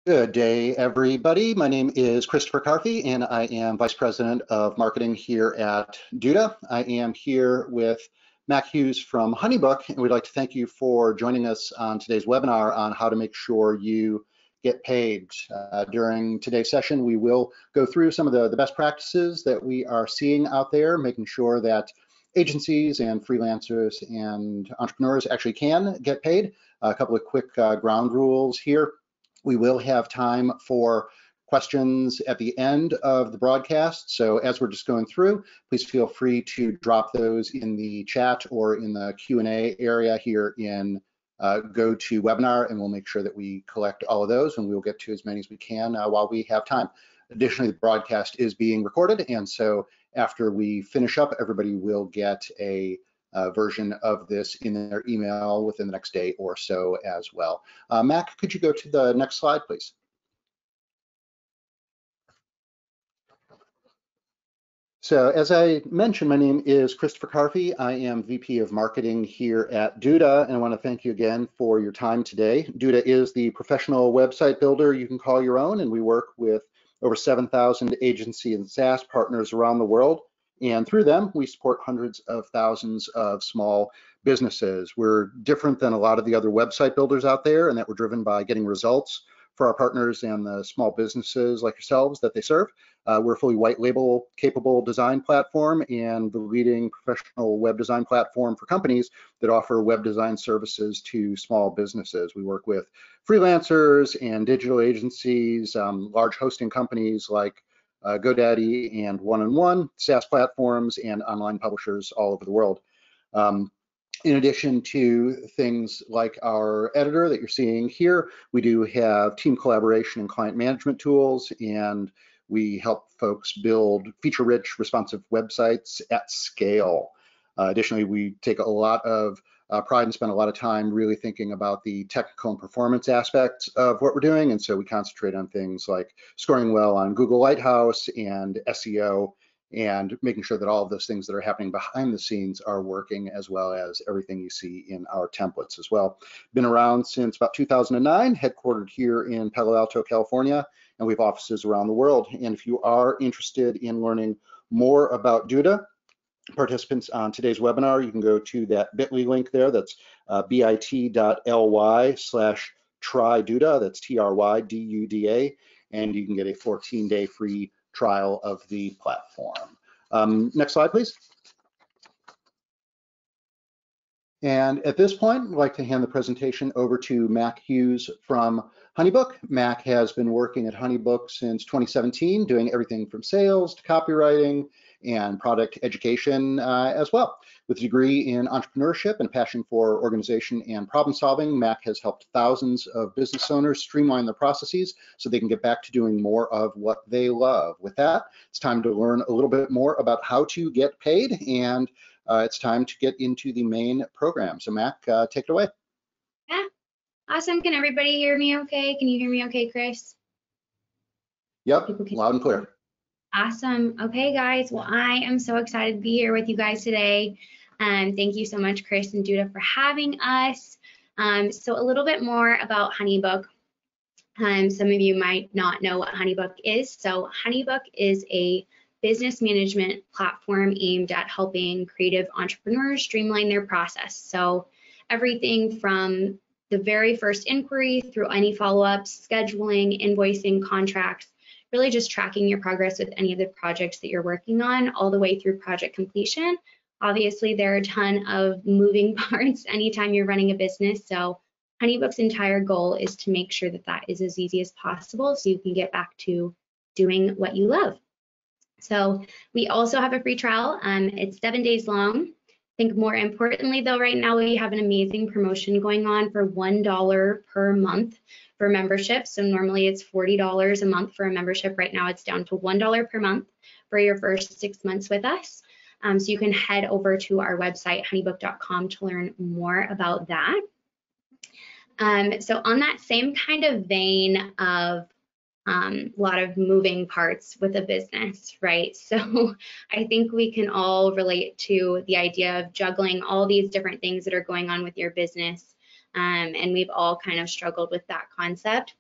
Good day, everybody. My name is Christopher Carthy, and I am Vice President of Marketing here at Duda. I am here with Mac Hughes from HoneyBook, and we'd like to thank you for joining us on today's webinar on how to make sure you get paid. During today's session, we will go through some of the best practices that we are seeing out there, making sure that agencies and freelancers and entrepreneurs actually can get paid. A couple of quick ground rules here. We will have time for questions at the end of the broadcast. So as we're just going through, please feel free to drop those in the chat or in the Q&A area here in GoToWebinar, and we'll make sure that we collect all of those, and we'll get to as many as we can while we have time. Additionally, the broadcast is being recorded, and so after we finish up, everybody will get a version of this in their email within the next day or so as well. Mac, could you go to the next slide, please? So as I mentioned, my name is Christopher Carthy. I am VP of Marketing here at Duda, and I want to thank you again for your time today. Duda is the professional website builder you can call your own, and we work with over 7,000 agency and SaaS partners around the world. And through them, we support hundreds of thousands of small businesses. We're different than a lot of the other website builders out there, in that we're driven by getting results for our partners and the small businesses like yourselves that they serve. We're a fully white label capable design platform and the leading professional web design platform for companies that offer web design services to small businesses. We work with freelancers and digital agencies, large hosting companies like GoDaddy and One-on-One, SaaS platforms, and online publishers all over the world. In addition to things like our editor that you're seeing here, we do have team collaboration and client management tools, and we help folks build feature-rich, responsive websites at scale. Additionally, we take a lot of pride and spend a lot of time really thinking about the technical and performance aspects of what we're doing, and so we concentrate on things like scoring well on Google Lighthouse and SEO, and making sure that all of those things that are happening behind the scenes are working, as well as everything you see in our templates as well. Been around since about 2009, headquartered here in Palo Alto, California, and we have offices around the world. And if you are interested in learning more about Duda, participants on today's webinar, you can go to that bit.ly link there. That's bit.ly/tryduda. That's TRYDUDA, and you can get a 14-day free trial of the platform. Next slide, please. And at this point, I'd like to hand the presentation over to Mac Hughes from HoneyBook. Mac has been working at HoneyBook since 2017, doing everything from sales to copywriting and product education as well. With a degree in entrepreneurship and passion for organization and problem solving, Mac has helped thousands of business owners streamline their processes so they can get back to doing more of what they love. With that, it's time to learn a little bit more about how to get paid, and it's time to get into the main program. So Mac, take it away. Yeah, awesome. Can everybody hear me okay? Can you hear me okay, Chris? Yep, loud and clear. Awesome. Okay, guys. Well, I am so excited to be here with you guys today. Thank you so much, Chris and Duda, for having us. So a little bit more about HoneyBook. Some of you might not know what HoneyBook is. So HoneyBook is a business management platform aimed at helping creative entrepreneurs streamline their process. So everything from the very first inquiry through any follow-ups, scheduling, invoicing, contracts, really just tracking your progress with any of the projects that you're working on all the way through project completion. Obviously, there are a ton of moving parts anytime you're running a business. So HoneyBook's entire goal is to make sure that that is as easy as possible so you can get back to doing what you love. So we also have a free trial. It's 7 days long. I think more importantly, though, right now we have an amazing promotion going on for $1 per month for membership. So normally it's $40 a month for a membership. Right now it's down to $1 per month for your first 6 months with us. So you can head over to our website, honeybook.com, to learn more about that. So on that same kind of vein of a lot of moving parts with a business, right? So I think we can all relate to the idea of juggling all these different things that are going on with your business. And we've all kind of struggled with that concept.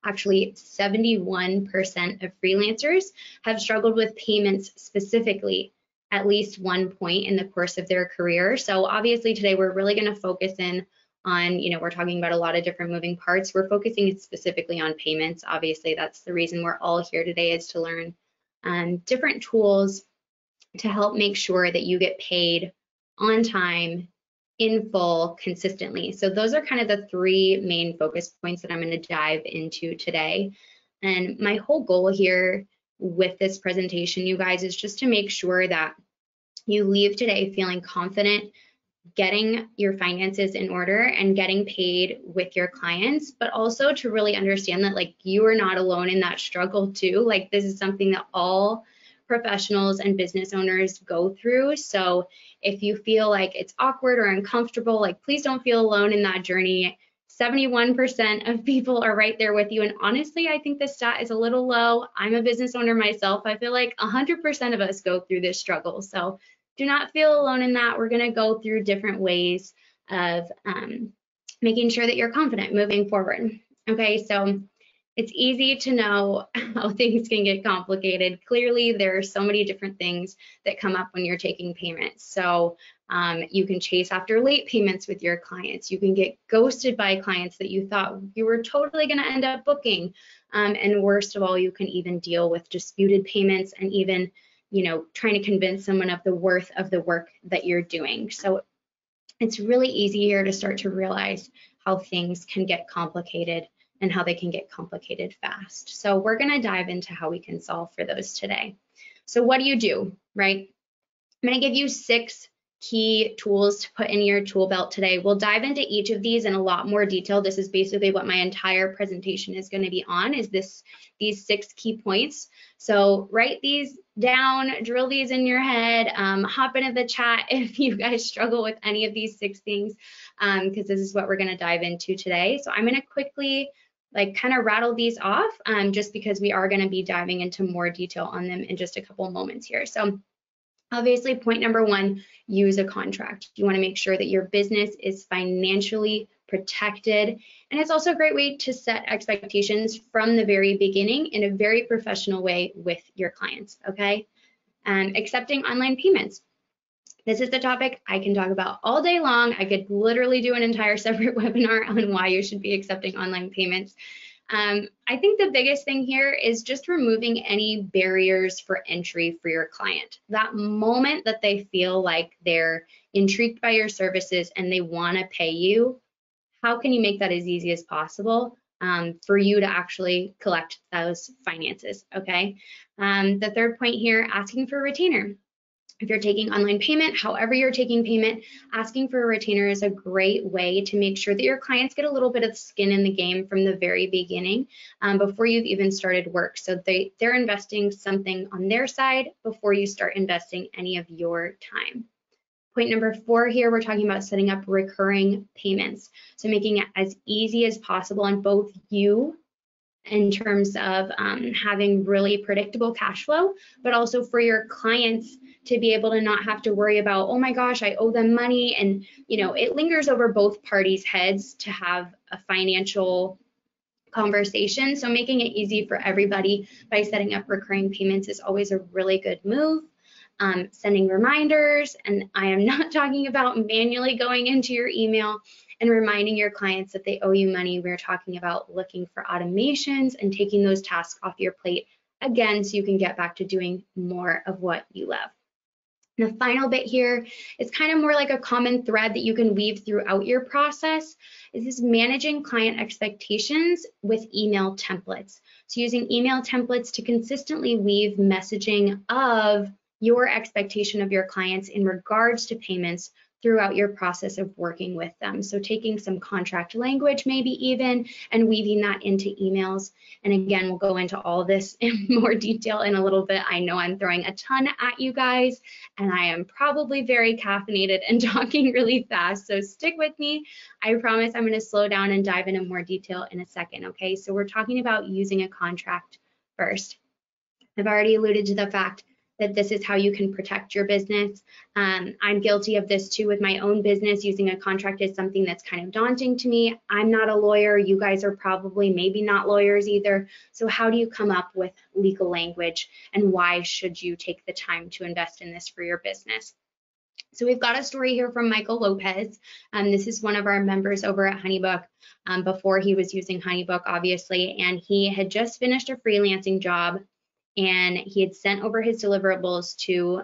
Actually, 71% of freelancers have struggled with payments specifically at least one point in the course of their career. So obviously today we're really going to focus in on, we're talking about a lot of different moving parts. We're focusing specifically on payments. Obviously, that's the reason we're all here today, is to learn different tools to help make sure that you get paid on time, in full, consistently. So those are kind of the three main focus points that I'm going to dive into today. And my whole goal here with this presentation, you guys, is just to make sure that you leave today feeling confident, getting your finances in order and getting paid with your clients, but also to really understand that like you are not alone in that struggle too. Like this is something that all professionals and business owners go through. So if you feel like it's awkward or uncomfortable, like please don't feel alone in that journey. 71% of people are right there with you. And honestly, I think the stat is a little low. I'm a business owner myself. I feel like 100% of us go through this struggle. So do not feel alone in that. We're going to go through different ways of making sure that you're confident moving forward. Okay, so it's easy to know how things can get complicated. Clearly, there are so many different things that come up when you're taking payments. So you can chase after late payments with your clients. You can get ghosted by clients that you thought you were totally going to end up booking. And worst of all, you can even deal with disputed payments and even trying to convince someone of the worth of the work that you're doing. So it's really easy here to start to realize how things can get complicated and how they can get complicated fast. So we're going to dive into how we can solve for those today. So what do you do, right? I'm going to give you 6 key tools to put in your tool belt today. We'll dive into each of these in a lot more detail. This is basically what my entire presentation is going to be on, is these 6 key points. So write these down, drill these in your head, hop into the chat if you guys struggle with any of these 6 things, because this is what we're going to dive into today. So I'm going to quickly kind of rattle these off, just because we are going to be diving into more detail on them in just a couple moments here. So obviously, point number 1, use a contract. You want to make sure that your business is financially protected. And it's also a great way to set expectations from the very beginning in a very professional way with your clients, okay? Accepting online payments. This is the topic I can talk about all day long. I could literally do an entire separate webinar on why you should be accepting online payments. I think the biggest thing here is just removing any barriers for entry for your client. That moment that they feel like they're intrigued by your services and they want to pay you, how can you make that as easy as possible for you to actually collect those finances, okay? The third point here, asking for a retainer. If you're taking online payment, however you're taking payment, asking for a retainer is a great way to make sure that your clients get a little bit of skin in the game from the very beginning, before you've even started work. So they're investing something on their side before you start investing any of your time. Point number 4 here, we're talking about setting up recurring payments. So making it as easy as possible on both you in terms of having really predictable cash flow, but also for your clients to be able to not have to worry about, oh my gosh, I owe them money. And, it lingers over both parties' heads to have a financial conversation. So making it easy for everybody by setting up recurring payments is always a really good move. Sending reminders, and I am not talking about manually going into your email and reminding your clients that they owe you money. We're talking about looking for automations and taking those tasks off your plate, again, so you can get back to doing more of what you love. The final bit here is kind of more like a common thread that you can weave throughout your process, is this managing client expectations with email templates. So using email templates to consistently weave messaging of your expectation of your clients in regards to payments throughout your process of working with them. So taking some contract language, maybe even, and weaving that into emails. And again, we'll go into all this in more detail in a little bit. I know I'm throwing a ton at you guys, and I am probably very caffeinated and talking really fast. So stick with me. I promise I'm going to slow down and dive into more detail in a second. Okay, so we're talking about using a contract first. I've already alluded to the fact that this is how you can protect your business. I'm guilty of this too with my own business. Using a contract is something that's kind of daunting to me. I'm not a lawyer. You guys are probably maybe not lawyers either. So how do you come up with legal language, and why should you take the time to invest in this for your business? So we've got a story here from Michael Lopez. This is one of our members over at HoneyBook, before he was using HoneyBook, obviously, and he had just finished a freelancing job, and he had sent over his deliverables to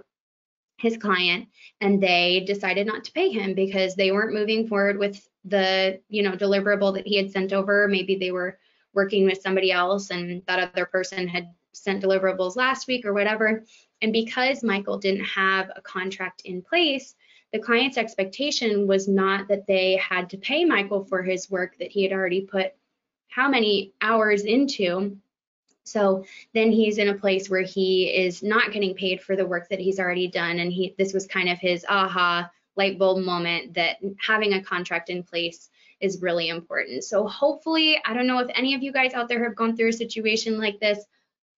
his client, and they decided not to pay him because they weren't moving forward with the deliverable that he had sent over. Maybe they were working with somebody else, and that other person had sent deliverables last week or whatever. And because Michael didn't have a contract in place, the client's expectation was not that they had to pay Michael for his work that he had already put how many hours into. So then he's in a place where he is not getting paid for the work that he's already done. And this was kind of his aha light bulb moment, that having a contract in place is really important. So hopefully, I don't know if any of you guys out there have gone through a situation like this.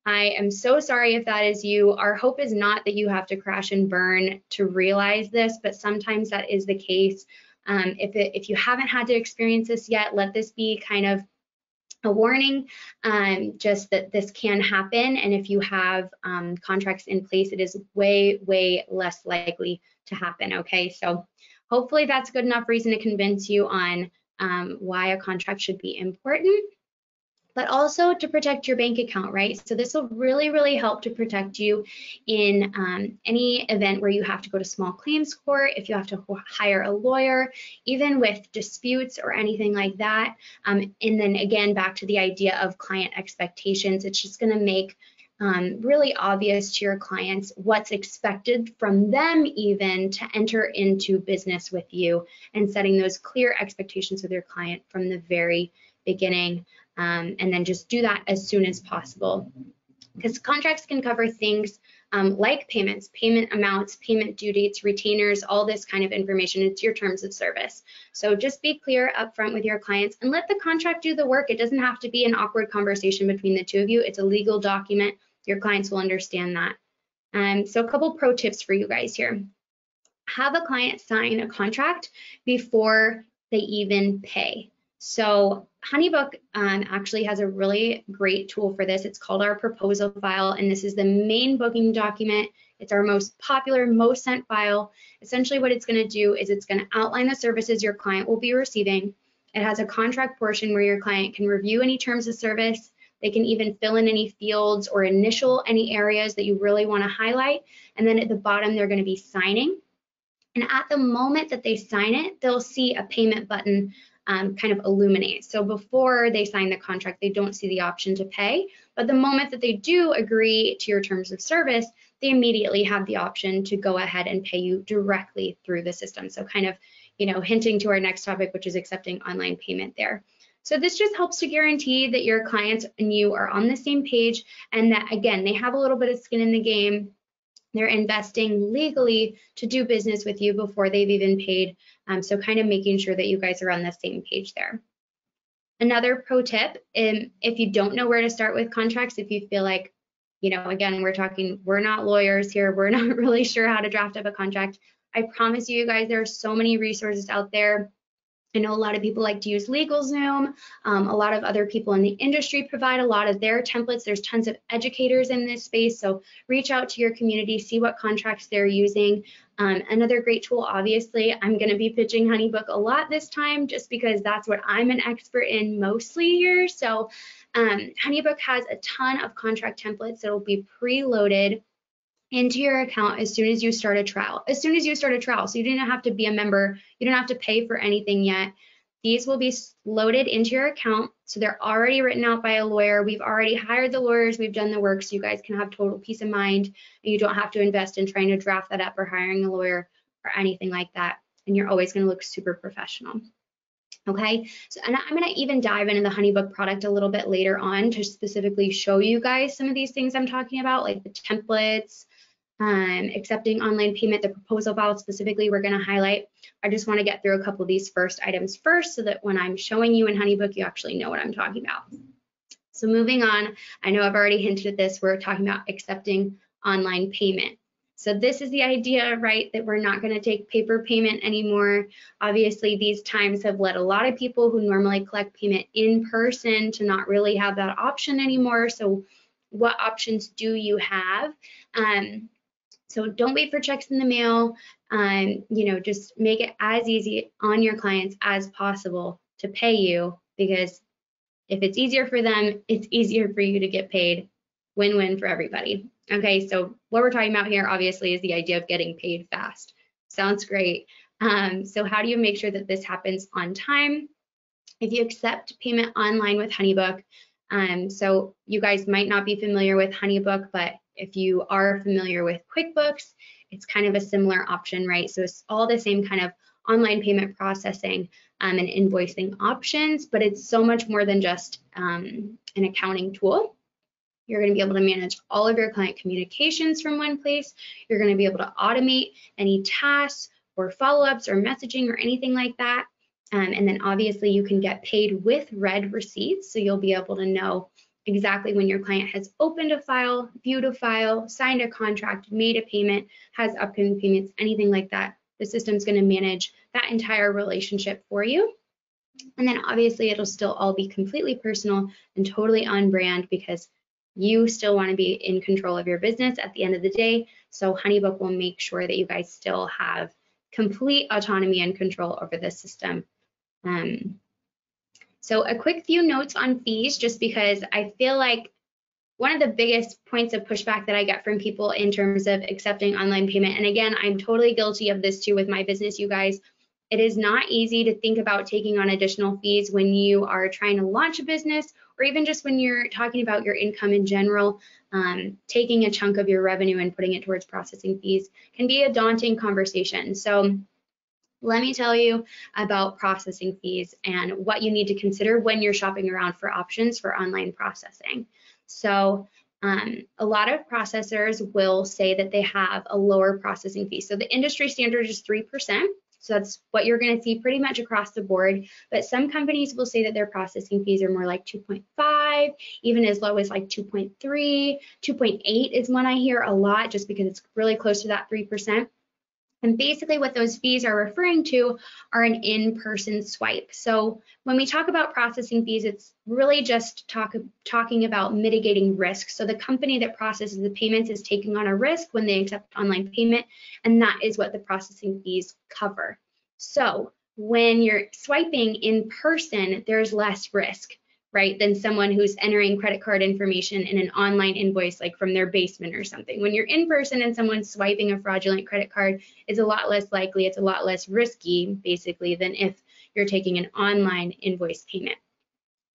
I am so sorry if that is you. Our hope is not that you have to crash and burn to realize this, but sometimes that is the case. If you haven't had to experience this yet, let this be kind of a warning, just that this can happen. And if you have contracts in place, it is way, way less likely to happen, okay? So hopefully that's good enough reason to convince you on why a contract should be important, but also to protect your bank account, right? So this will really, really help to protect you in any event where you have to go to small claims court, if you have to hire a lawyer, even with disputes or anything like that. And then again, back to the idea of client expectations, it's just gonna make really obvious to your clients what's expected from them even to enter into business with you, and setting those clear expectations with your client from the very beginning. And then just do that as soon as possible, because contracts can cover things like payments, payment amounts, payment due dates, retainers, all this kind of information. It's your terms of service. So just be clear upfront with your clients and let the contract do the work. It doesn't have to be an awkward conversation between the two of you. It's a legal document. Your clients will understand that. So a couple pro tips for you guys here. Have a client sign a contract before they even pay. So HoneyBook actually has a really great tool for this. It's called our proposal file, and this is the main booking document. It's our most popular, most sent file. Essentially what it's going to do is it's going to outline the services your client will be receiving. It has a contract portion where your client can review any terms of service. They can even fill in any fields or initial any areas that you really want to highlight. And then at the bottom, they're going to be signing. And at the moment that they sign it, they'll see a payment button kind of illuminate. So before they sign the contract, they don't see the option to pay, but the moment that they do agree to your terms of service, they immediately have the option to go ahead and pay you directly through the system. So kind of, hinting to our next topic, which is accepting online payment there. So this just helps to guarantee that your clients and you are on the same page, and that, again, they have a little bit of skin in the game. They're investing legally to do business with you before they've even paid. So kind of making sure that you guys are on the same page there. Another pro tip, if you don't know where to start with contracts, if you feel like, again, we're not lawyers here, we're not really sure how to draft up a contract, I promise you guys, there are so many resources out there. I know a lot of people like to use LegalZoom. A lot of other people in the industry provide a lot of their templates. There's tons of educators in this space, so reach out to your community, see what contracts they're using. Another great tool, obviously, I'm going to be pitching HoneyBook a lot this time just because that's what I'm an expert in mostly here. So HoneyBook has a ton of contract templates that will be preloaded into your account as soon as you start a trial. So you didn't have to be a member, you don't have to pay for anything yet. These will be loaded into your account, so they're already written out by a lawyer. We've already hired the lawyers, we've done the work, so you guys can have total peace of mind, and you don't have to invest in trying to draft that up or hiring a lawyer or anything like that, and you're always going to look super professional. Okay, so and I'm going to even dive into the HoneyBook product a little bit later on to specifically show you guys some of these things I'm talking about, like the templates, accepting online payment, the proposal file specifically we're going to highlight. I just want to get through a couple of these first items first so that when I'm showing you in HoneyBook, you actually know what I'm talking about. So moving on, I know I've already hinted at this, we're talking about accepting online payment. So this is the idea, right, that we're not going to take paper payment anymore. Obviously, these times have led a lot of people who normally collect payment in person to not really have that option anymore. So what options do you have? So don't wait for checks in the mail. Just make it as easy on your clients as possible to pay you, because if it's easier for them, it's easier for you to get paid. Win-win for everybody. Okay, so what we're talking about here obviously is the idea of getting paid fast. Sounds great. So how do you make sure that this happens on time? If you accept payment online with HoneyBook, so you guys might not be familiar with HoneyBook, but if you are familiar with QuickBooks, it's kind of a similar option, right? So it's all the same kind of online payment processing and invoicing options, but it's so much more than just an accounting tool. You're going to be able to manage all of your client communications from one place. You're going to be able to automate any tasks or follow-ups or messaging or anything like that. And then obviously you can get paid with read receipts. So you'll be able to know exactly when your client has opened a file, viewed a file, signed a contract, made a payment, has upcoming payments, anything like that. The system's going to manage that entire relationship for you. And then obviously it'll still all be completely personal and totally on brand, because you still want to be in control of your business at the end of the day. So HoneyBook will make sure that you guys still have complete autonomy and control over the system. So a quick few notes on fees, just because I feel like one of the biggest points of pushback that I get from people in terms of accepting online payment, and again, I'm totally guilty of this too with my business, you guys, it is not easy to think about taking on additional fees when you are trying to launch a business, or even just when you're talking about your income in general. Taking a chunk of your revenue and putting it towards processing fees can be a daunting conversation. So let me tell you about processing fees and what you need to consider when you're shopping around for options for online processing. So a lot of processors will say that they have a lower processing fee. So the industry standard is 3%. So that's what you're going to see pretty much across the board. But some companies will say that their processing fees are more like 2.5, even as low as like 2.3, 2.8 is one I hear a lot, just because it's really close to that 3%. And basically what those fees are referring to are an in-person swipe. So when we talk about processing fees, it's really just talking about mitigating risk. So the company that processes the payments is taking on a risk when they accept online payment, and that is what the processing fees cover. So when you're swiping in person, there's less risk, right, than someone who's entering credit card information in an online invoice, like from their basement or something. When you're in person and someone's swiping a fraudulent credit card, it's a lot less likely, it's a lot less risky, basically, than if you're taking an online invoice payment.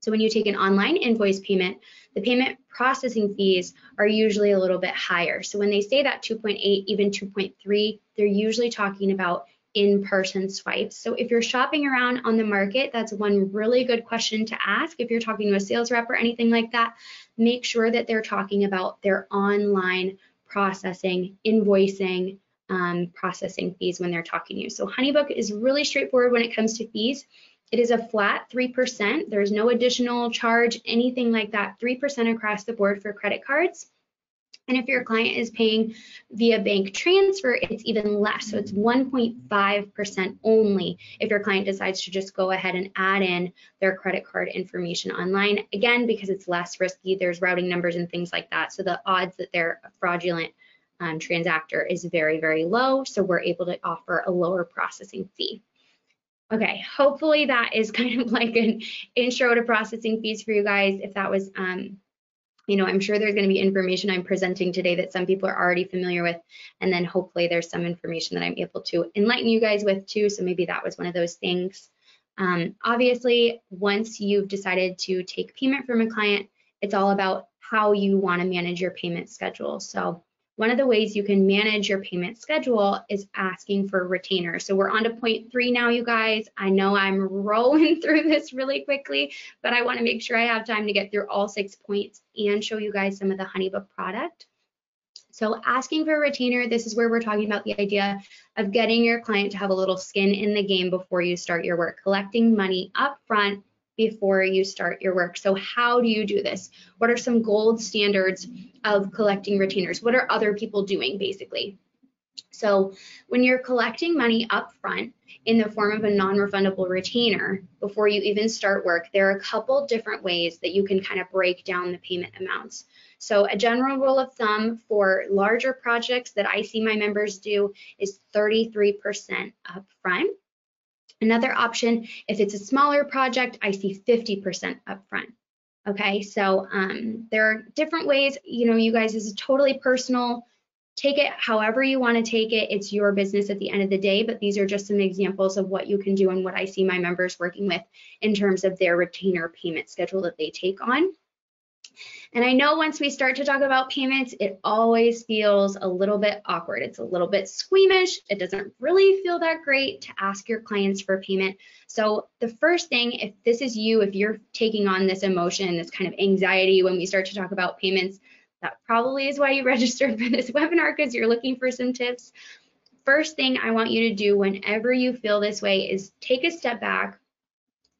So when you take an online invoice payment, the payment processing fees are usually a little bit higher. So when they say that 2.8, even 2.3, they're usually talking about in-person swipes. So if you're shopping around on the market, that's one really good question to ask. If you're talking to a sales rep or anything like that, make sure that they're talking about their online processing, invoicing, processing fees when they're talking to you. So HoneyBook is really straightforward when it comes to fees. It is a flat 3%. There's no additional charge, anything like that, 3% across the board for credit cards. And if your client is paying via bank transfer, it's even less. So it's 1.5% only if your client decides to just go ahead and add in their credit card information online. Again, because it's less risky, there's routing numbers and things like that. So the odds that they're a fraudulent transactor is very, very low. So we're able to offer a lower processing fee. Okay, hopefully that is kind of like an intro to processing fees for you guys. If that was I'm sure there's going to be information I'm presenting today that some people are already familiar with, and then hopefully there's some information that I'm able to enlighten you guys with too, so maybe that was one of those things. Obviously, once you've decided to take payment from a client, it's all about how you want to manage your payment schedule. So one of the ways you can manage your payment schedule is asking for a retainer. So we're on to point 3 now, you guys. I know I'm rolling through this really quickly, but I want to make sure I have time to get through all 6 points and show you guys some of the HoneyBook product. So asking for a retainer, this is where we're talking about the idea of getting your client to have a little skin in the game before you start your work, collecting money up front before you start your work. So how do you do this? What are some gold standards of collecting retainers? What are other people doing, basically? So when you're collecting money up front in the form of a non-refundable retainer before you even start work, there are a couple different ways that you can kind of break down the payment amounts. So a general rule of thumb for larger projects that I see my members do is 33% up front. Another option, if it's a smaller project, I see 50% up front. Okay, so there are different ways, you guys, this is totally personal. Take it however you want to take it. It's your business at the end of the day, but these are just some examples of what you can do and what I see my members working with in terms of their retainer payment schedule that they take on. And I know once we start to talk about payments, it always feels a little bit awkward. It's a little bit squeamish. It doesn't really feel that great to ask your clients for payment. So the first thing, if this is you, if you're taking on this emotion, this kind of anxiety when we start to talk about payments, that probably is why you registered for this webinar, because you're looking for some tips. First thing I want you to do whenever you feel this way is take a step back,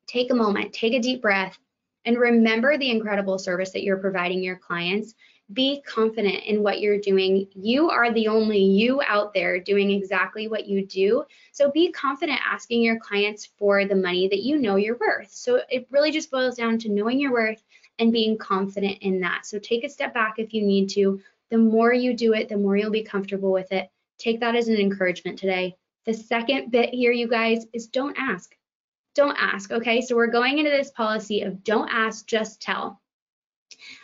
take a moment, take a deep breath, and remember the incredible service that you're providing your clients. Be confident in what you're doing. You are the only you out there doing exactly what you do. So be confident asking your clients for the money that you know you're worth. So it really just boils down to knowing your worth and being confident in that. So take a step back if you need to. The more you do it, the more you'll be comfortable with it. Take that as an encouragement today. The second bit here, you guys, is don't ask. Don't ask, okay? So we're going into this policy of don't ask, just tell.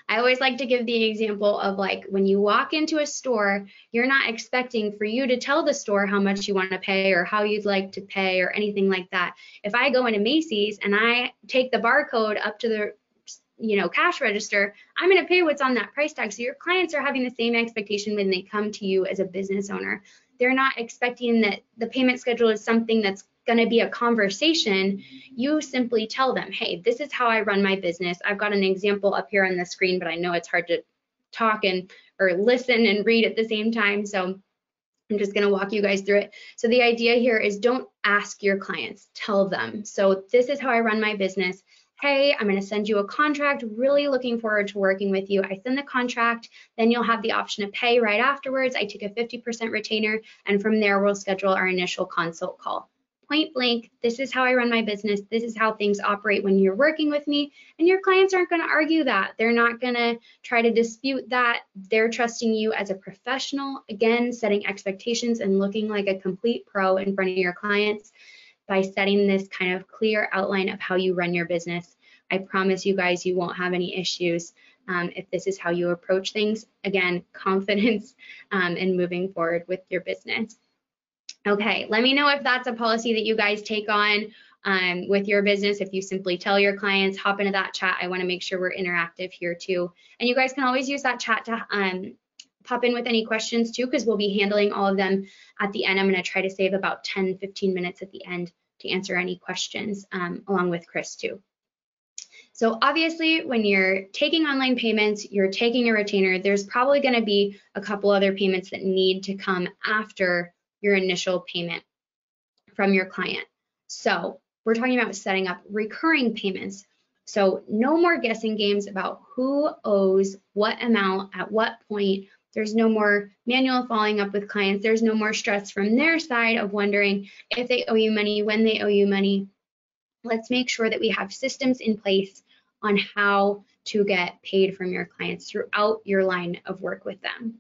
I always like to give the example of like when you walk into a store, you're not expecting for you to tell the store how much you want to pay or how you'd like to pay or anything like that. If I go into Macy's and I take the barcode up to the cash register, I'm going to pay what's on that price tag. So your clients are having the same expectation when they come to you as a business owner. They're not expecting that the payment schedule is something that's going to be a conversation. You simply tell them, hey, this is how I run my business. I've got an example up here on the screen, but I know it's hard to talk or listen and read at the same time. So I'm just going to walk you guys through it. So the idea here is don't ask your clients, tell them. So this is how I run my business. Hey, I'm going to send you a contract, really looking forward to working with you. I send the contract, then you'll have the option to pay right afterwards. I take a 50% retainer, and from there, we'll schedule our initial consult call. Point blank, this is how I run my business. This is how things operate when you're working with me, and your clients aren't going to argue that. They're not going to try to dispute that. They're trusting you as a professional, again, setting expectations and looking like a complete pro in front of your clients. By setting this kind of clear outline of how you run your business. I promise you guys you won't have any issues if this is how you approach things. Again, confidence in moving forward with your business. Okay, let me know if that's a policy that you guys take on with your business. If you simply tell your clients, hop into that chat. I want to make sure we're interactive here too. And you guys can always use that chat to pop in with any questions too, because we'll be handling all of them at the end. I'm going to try to save about 10-15 minutes at the end to answer any questions along with Chris too. So obviously when you're taking online payments, you're taking a retainer, there's probably going to be a couple other payments that need to come after your initial payment from your client. So we're talking about setting up recurring payments. So no more guessing games about who owes what amount at what point. There's no more manual following up with clients. There's no more stress from their side of wondering if they owe you money, when they owe you money. Let's make sure that we have systems in place on how to get paid from your clients throughout your line of work with them.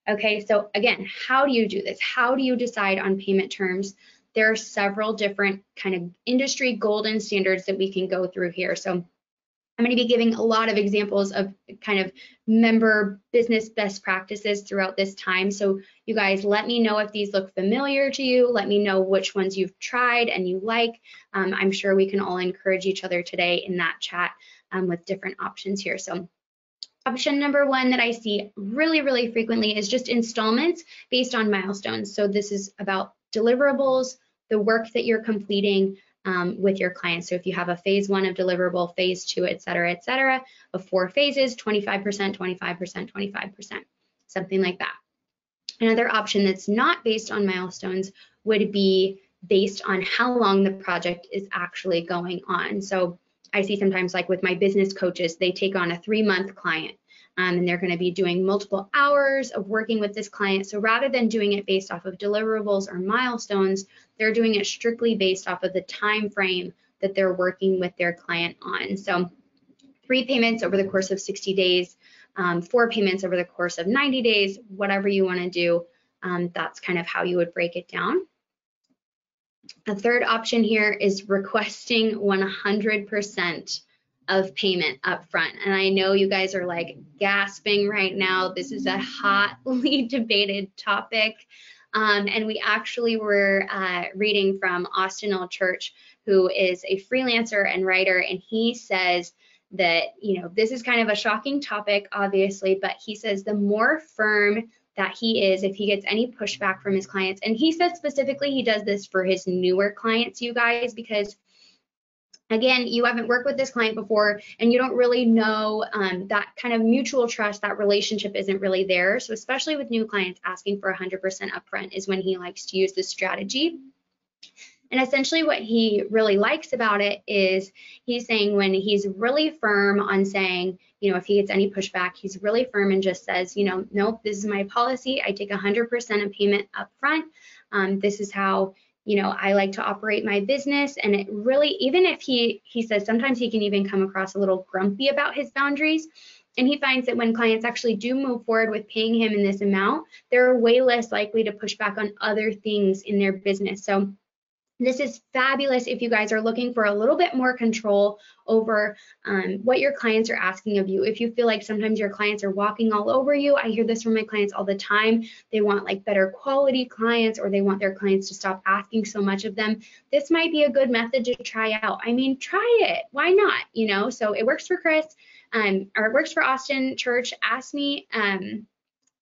Okay, so again, how do you do this? How do you decide on payment terms? There are several different kind of industry golden standards that we can go through here. So I'm going to be giving a lot of examples of kind of member business best practices throughout this time. So you guys let me know if these look familiar to you. Let me know which ones you've tried and you like. I'm sure we can all encourage each other today in that chat with different options here. So option number one that I see really, really frequently is just installments based on milestones. So this is about deliverables, the work that you're completing with your clients. So if you have a phase 1 of deliverable, phase 2, et cetera, of 4 phases, 25%, 25%, 25%, something like that. Another option that's not based on milestones would be based on how long the project is actually going on. So I see sometimes like with my business coaches, they take on a 3-month client and they're going to be doing multiple hours of working with this client. So rather than doing it based off of deliverables or milestones, they're doing it strictly based off of the time frame that they're working with their client on. So 3 payments over the course of 60 days, 4 payments over the course of 90 days, whatever you want to do, that's kind of how you would break it down. The third option here is requesting 100% of payment upfront. And I know you guys are like gasping right now. This is a hotly debated topic. And we actually were reading from Austin L. Church, who is a freelancer and writer, and he says that, you know, this is kind of a shocking topic, obviously, but he says the more firm that he is, if he gets any pushback from his clients, and he says specifically he does this for his newer clients, you guys, because again, you haven't worked with this client before and you don't really know that kind of mutual trust, that relationship isn't really there. So especially with new clients, asking for 100% upfront is when he likes to use this strategy. And essentially what he really likes about it is he's saying when he's really firm on saying, you know, if he gets any pushback, he's really firm and just says, you know, nope, this is my policy. I take 100% of payment up front. This is how, you know, I like to operate my business. And it really, even if he says sometimes he can even come across a little grumpy about his boundaries. And he finds that when clients actually do move forward with paying him in this amount, they're way less likely to push back on other things in their business. So this is fabulous if you guys are looking for a little bit more control over what your clients are asking of you. If you feel like sometimes your clients are walking all over you, I hear this from my clients all the time. They want like better quality clients, or they want their clients to stop asking so much of them. This might be a good method to try out. I mean, try it. Why not? You know, so it works for Chris, or it works for Austin Church. Ask me.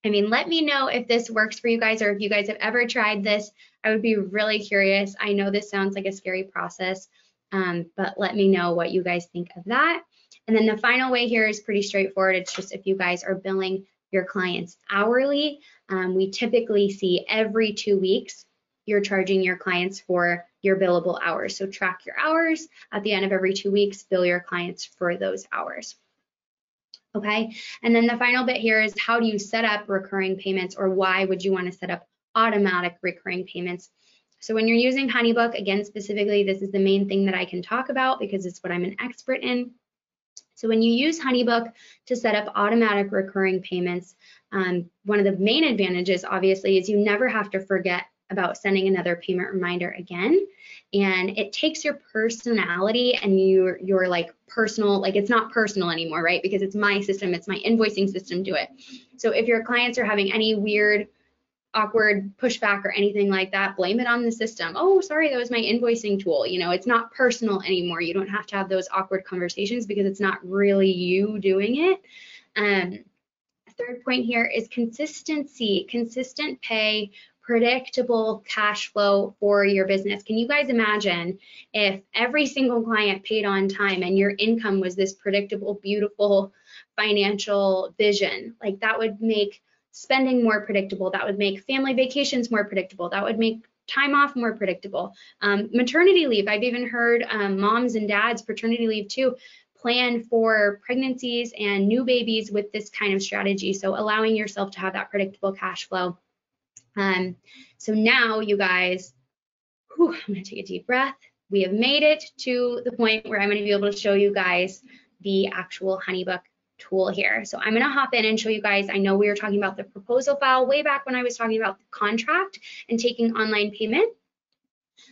I mean, let me know if this works for you guys, or if you guys have ever tried this. I would be really curious. I know this sounds like a scary process, but let me know what you guys think of that. And then the final way here is pretty straightforward. It's just if you guys are billing your clients hourly, we typically see every 2 weeks you're charging your clients for your billable hours. So track your hours at the end of every 2 weeks, bill your clients for those hours. Okay, and then the final bit here is how do you set up recurring payments, or why would you want to set up automatic recurring payments? So when you're using HoneyBook, again, specifically, this is the main thing that I can talk about because it's what I'm an expert in. So when you use HoneyBook to set up automatic recurring payments, one of the main advantages, obviously, is you never have to forget about sending another payment reminder again. And it takes your personality and your like personal, like it's not personal anymore, right? Because it's my system, it's my invoicing system do it. So if your clients are having any weird, awkward pushback or anything like that, blame it on the system. Oh, sorry, that was my invoicing tool. You know, it's not personal anymore. You don't have to have those awkward conversations because it's not really you doing it. Third point here is consistency, consistent pay, predictable cash flow for your business. Can you guys imagine if every single client paid on time and your income was this predictable, beautiful financial vision? Like that would make spending more predictable. That would make family vacations more predictable. That would make time off more predictable. Maternity leave, I've even heard moms and dads, paternity leave too, plan for pregnancies and new babies with this kind of strategy. So allowing yourself to have that predictable cash flow. So now you guys, I'm gonna take a deep breath. We have made it to the point where I'm gonna be able to show you guys the actual HoneyBook tool here. So I'm gonna hop in and show you guys, I know we were talking about the proposal file way back when I was talking about the contract and taking online payment.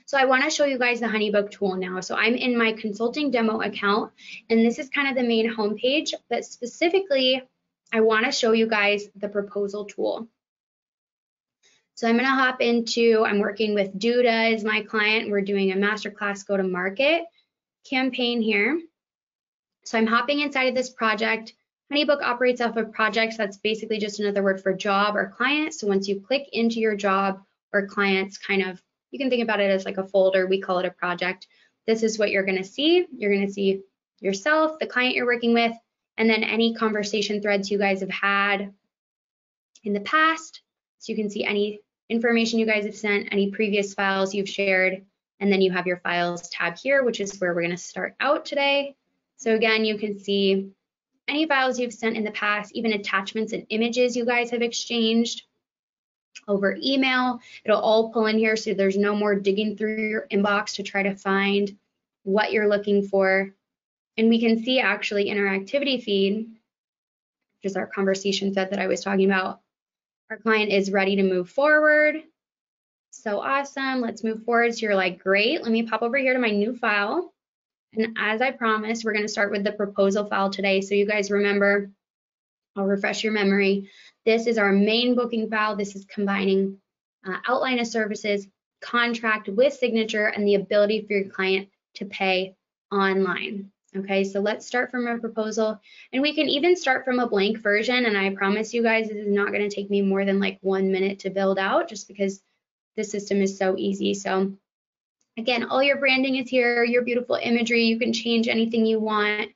So I wanna show you guys the HoneyBook tool now. So I'm in my consulting demo account, and this is kind of the main homepage, but specifically, I wanna show you guys the proposal tool. So I'm gonna hop into, I'm working with Duda as my client. We're doing a masterclass go to market campaign here. So I'm hopping inside of this project. HoneyBook operates off of projects. That's basically just another word for job or client. So once you click into your job or clients, kind of, you can think about it as like a folder. We call it a project. This is what you're gonna see. You're gonna see yourself, the client you're working with, and then any conversation threads you guys have had in the past. So you can see any information you guys have sent, any previous files you've shared, and then you have your files tab here, which is where we're gonna start out today. So again, you can see any files you've sent in the past, even attachments and images you guys have exchanged over email. It'll all pull in here, so there's no more digging through your inbox to try to find what you're looking for. And we can see actually in our activity feed, which is our conversation thread that I was talking about, our client is ready to move forward. So awesome, let's move forward. So you're like, great, let me pop over here to my new file. And as I promised, we're gonna start with the proposal file today. So you guys remember, I'll refresh your memory. This is our main booking file. This is combining outline of services, contract with signature, and the ability for your client to pay online. Okay, so let's start from a proposal, and we can even start from a blank version. And I promise you guys, this is not going to take me more than like 1 minute to build out, just because the system is so easy. So again, all your branding is here, your beautiful imagery. You can change anything you want.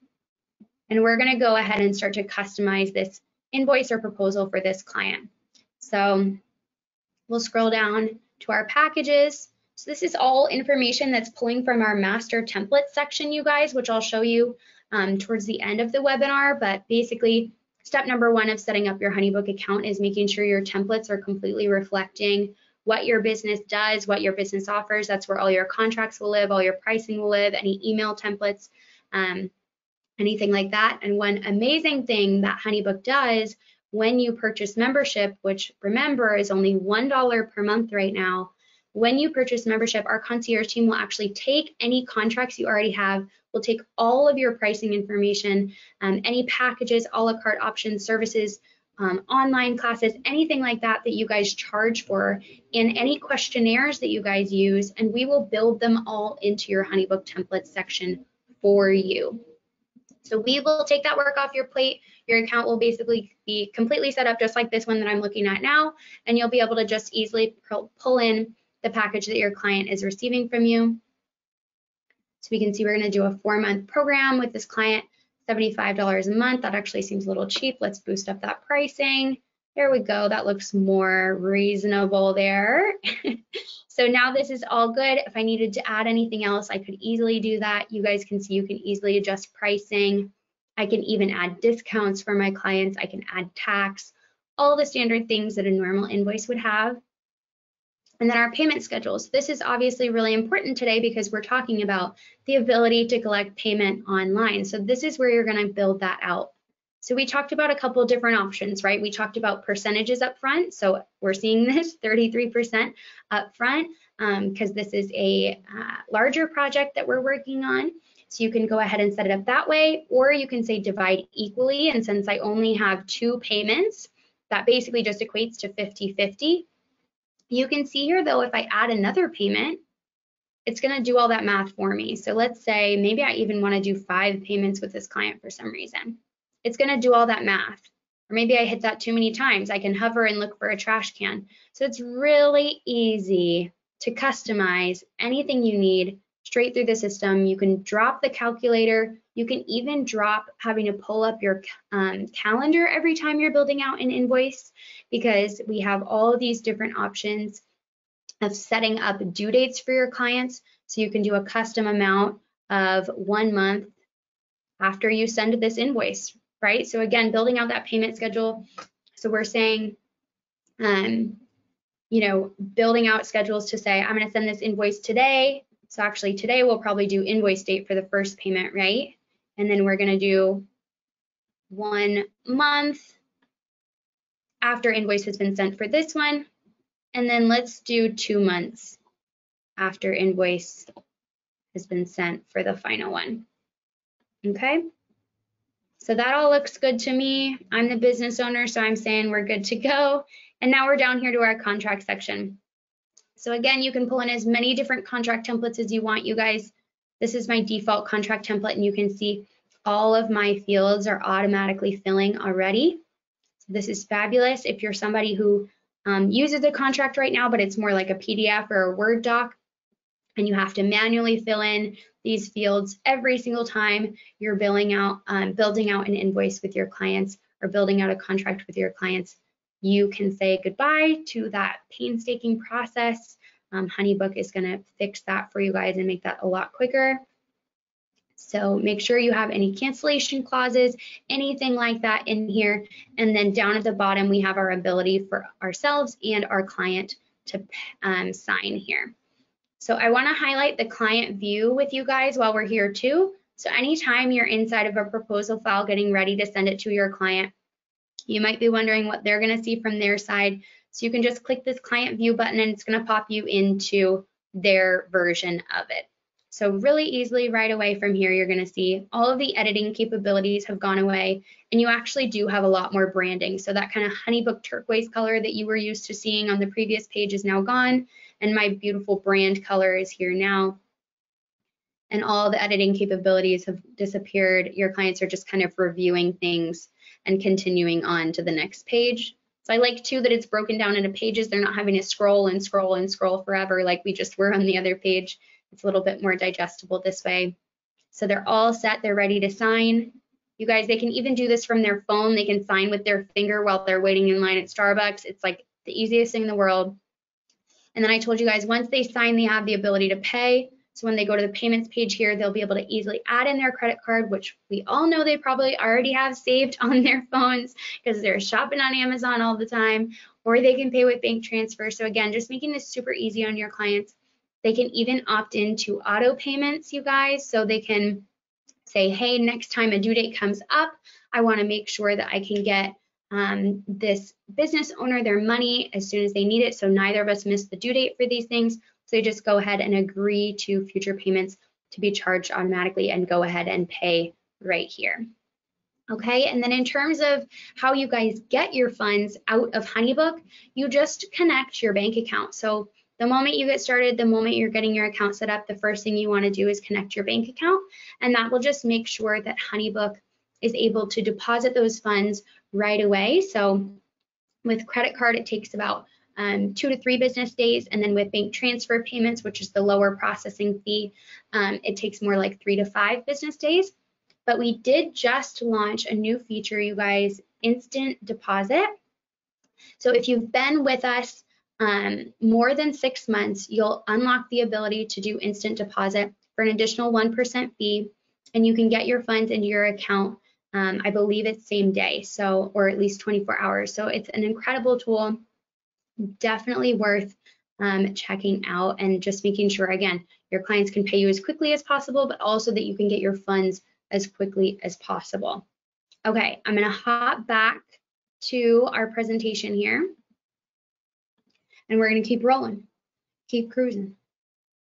And we're going to go ahead and start to customize this invoice or proposal for this client. So we'll scroll down to our packages. So this is all information that's pulling from our master template section, you guys, which I'll show you towards the end of the webinar. But basically, step number 1 of setting up your HoneyBook account is making sure your templates are completely reflecting what your business does, what your business offers. That's where all your contracts will live, all your pricing will live, any email templates, anything like that. And one amazing thing that HoneyBook does when you purchase membership, which remember is only $1 per month right now, when you purchase membership, our concierge team will actually take any contracts you already have, will take all of your pricing information, any packages, a la carte options, services, online classes, anything like that that you guys charge for, and any questionnaires that you guys use, and we will build them all into your HoneyBook template section for you. So we will take that work off your plate. Your account will basically be completely set up just like this one that I'm looking at now, and you'll be able to just easily pull in the package that your client is receiving from you. So we can see we're going to do a 4-month program with this client, $75 a month. That actually seems a little cheap. Let's boost up that pricing. There we go. That looks more reasonable there. So now this is all good. If I needed to add anything else, I could easily do that. You guys can see you can easily adjust pricing. I can even add discounts for my clients. I can add tax, all the standard things that a normal invoice would have. And then our payment schedules. This is obviously really important today because we're talking about the ability to collect payment online. So this is where you're going to build that out. So we talked about a couple of different options, right? We talked about percentages up front. So we're seeing this 33% up front because this is a larger project that we're working on. So you can go ahead and set it up that way, or you can say divide equally. And since I only have 2 payments, that basically just equates to 50-50. You can see here though, if I add another payment, it's going to do all that math for me. So let's say maybe I even want to do 5 payments with this client for some reason. It's going to do all that math. Or maybe I hit that too many times. I can hover and look for a trash can. So it's really easy to customize anything you need straight through the system. You can drop the calculator. You can even drop having to pull up your calendar every time you're building out an invoice, because we have all of these different options of setting up due dates for your clients. So you can do a custom amount of 1 month after you send this invoice, right? So again, building out that payment schedule. So we're saying, you know, building out schedules to say, I'm going to send this invoice today. So actually today we'll probably do invoice date for the first payment, right? And then we're going to do 1 month after invoice has been sent for this one. And then let's do 2 months after invoice has been sent for the final one. Okay, so that all looks good to me. I'm the business owner, so I'm saying we're good to go. And now we're down here to our contract section. So again, you can pull in as many different contract templates as you want, you guys. This is my default contract template, and you can see all of my fields are automatically filling already. So this is fabulous. If you're somebody who uses a contract right now, but it's more like a PDF or a Word doc, and you have to manually fill in these fields every single time you're building out an invoice with your clients or building out a contract with your clients, you can say goodbye to that painstaking process. HoneyBook is going to fix that for you guys and make that a lot quicker. So make sure you have any cancellation clauses, anything like that in here. And then down at the bottom, we have our ability for ourselves and our client to sign here. So I want to highlight the client view with you guys while we're here too. So anytime you're inside of a proposal file getting ready to send it to your client, you might be wondering what they're going to see from their side. So you can just click this client view button and it's going to pop you into their version of it. So really easily right away from here, you're going to see all of the editing capabilities have gone away and you actually do have a lot more branding. So that kind of HoneyBook turquoise color that you were used to seeing on the previous page is now gone, and my beautiful brand color is here now. And all the editing capabilities have disappeared. Your clients are just kind of reviewing things and continuing on to the next page. So I like too that it's broken down into pages. They're not having to scroll and scroll and scroll forever like we just were on the other page. It's a little bit more digestible this way. So they're all set, they're ready to sign. You guys, they can even do this from their phone. They can sign with their finger while they're waiting in line at Starbucks. It's like the easiest thing in the world. And then I told you guys, once they sign, they have the ability to pay. So when they go to the payments page here, they'll be able to easily add in their credit card, which we all know they probably already have saved on their phones because they're shopping on Amazon all the time, or they can pay with bank transfer. So again, just making this super easy on your clients. They can even opt into auto payments, you guys, so they can say, hey, next time a due date comes up, I want to make sure that I can get this business owner their money as soon as they need it, so neither of us miss the due date for these things. So they just go ahead and agree to future payments to be charged automatically and go ahead and pay right here. Okay, and then in terms of how you guys get your funds out of HoneyBook, you just connect your bank account. So the moment you get started, the moment you're getting your account set up, the first thing you want to do is connect your bank account, and that will just make sure that HoneyBook is able to deposit those funds right away. So with credit card, it takes about 2 to 3 business days, and then with bank transfer payments, which is the lower processing fee, it takes more like 3 to 5 business days. But we did just launch a new feature, you guys, instant deposit. So if you've been with us more than 6 months, you'll unlock the ability to do instant deposit for an additional 1% fee, and you can get your funds into your account. I believe it's same day, so, or at least 24 hours. So it's an incredible tool, definitely worth checking out, and just making sure, again, your clients can pay you as quickly as possible, but also that you can get your funds as quickly as possible. Okay, I'm gonna hop back to our presentation here, and we're gonna keep rolling, keep cruising.